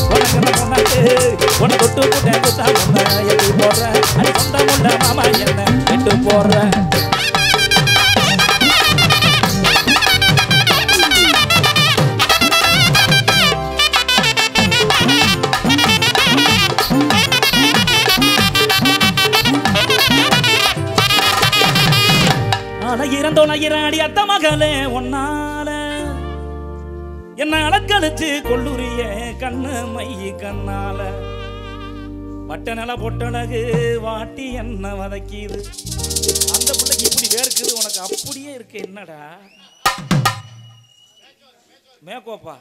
உனக்கு என்ன பொண்ணாக்கு உன்னை தொட்டு போட்டேன் குத்தா பொண்ண எப்படி போடுற அது சொந்த முள்ள மாமா என்ன விட்டு போடுற இறந்தோனாயிராடி அத்த மகளே ஒன்னால என்ன அலக்கழிச்சு கொள்ளுரிய கண்ணு மைய கண்ணால பட்ட நில பொட்டழகு வாட்டி என்ன வதக்கிது அந்த பிள்ளைக்கு இப்படி வேர்க்குது உனக்கு அப்படியே இருக்கு என்னடா மேக்கோப்பா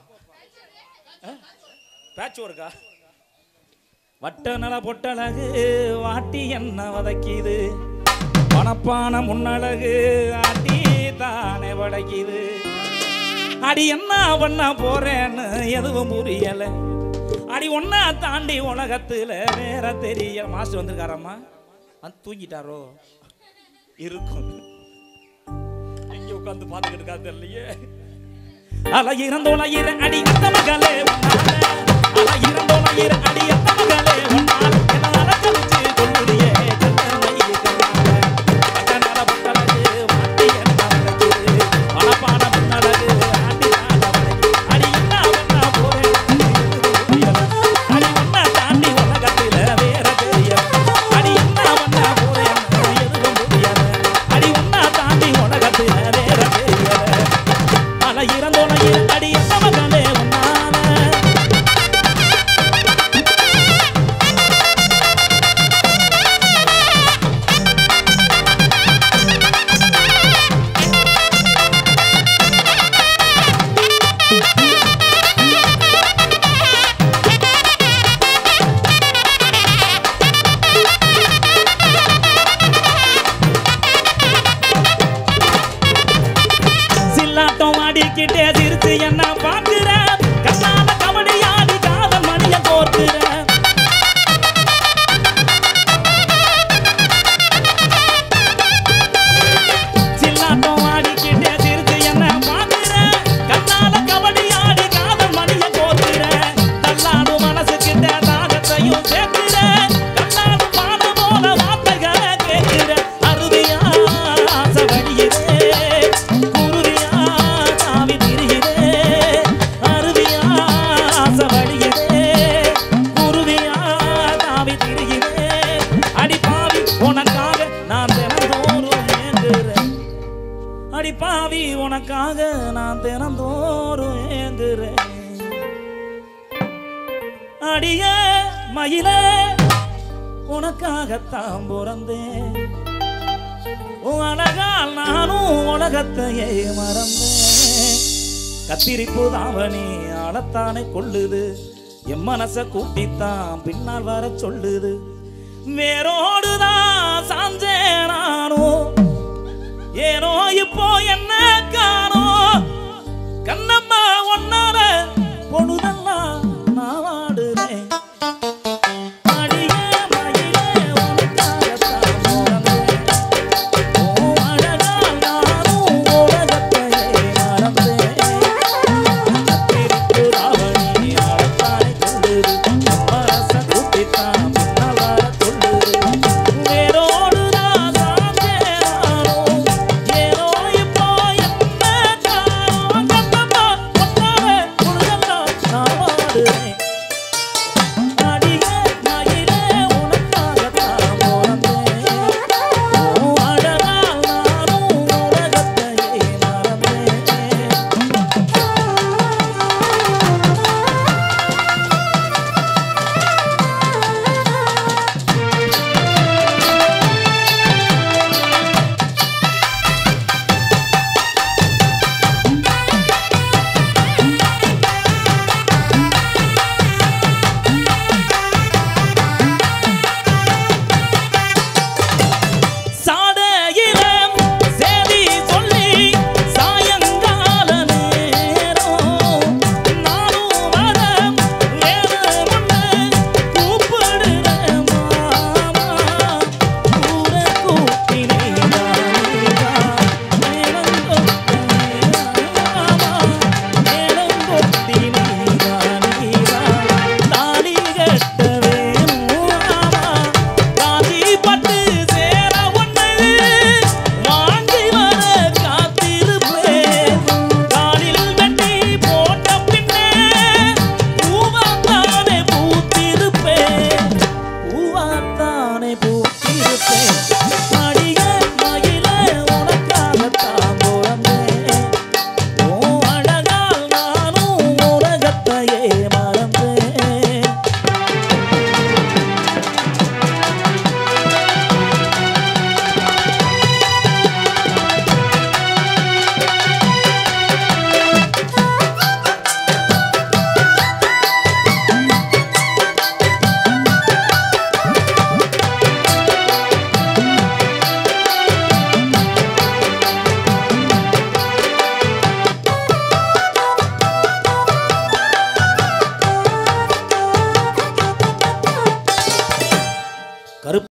பேட்ச் ஒர்க்கா வட்ட நில பொட்டழகு வாட்டி என்ன வதக்கிது மனப்பான முன்னழகு ஆட்டி தானே படைக்குது அடி என்ன பண்ண போறேன்னு எதுவும் புரியல அடி ஒன்னா தாண்டி உலகத்துல வேற தெரிய மாஸ்டர் வந்திருக்காரம்மா தூங்கிட்டாரோ இருக்கும் எங்க உட்காந்து பாத்துக்கிட்டு இருக்கா தெரியலையே அல இறந்தோனாயிர அடி அந்த மகளே அல இறந்தோனாயிர அடி அந்த மகளே ஒன்னால் என்ன அலக்கழிச்சு கொள்ளுறியே என்ன பாக்குற கண்ணால கபடி ஆடி காதல் மணிய கோர்க்கிற சில்லாட்டம் ஆடிக்கிட்டே சிரித்து என்ன பாக்குற கண்ணால கபடி ஆடி காதல் மணிய கோர்க்கிற தள்ளாடு மனசு கிட்ட தாகத்தையும் சேர்க்கிற கண்ணாடு பாட போல வார்த்தைகளை கேட்கிற அருவியா ஆசை வழியுதே குருவியா தாவி பாவி உனக்காக நான் தினந்தோறும் ஏங்குறேன் அடிய மயில உனக்காகத்தான் பிறந்தேன் அழகால் நானும் உலகத்தையே மறந்தேன் கத்திரிப்பு தாவணி ஆளத்தானே கொள்ளுது என் மனச கூட்டித்தான் பின்னால் வர சொல்லுது வேரோடுதான் சாஞ்சேன் நானும் ஏனோ இப்போ என்ன காணோ கண்ணம்மா ஒன்னால பொழுதெல்லாம் நான் வாடுறேன் Hey.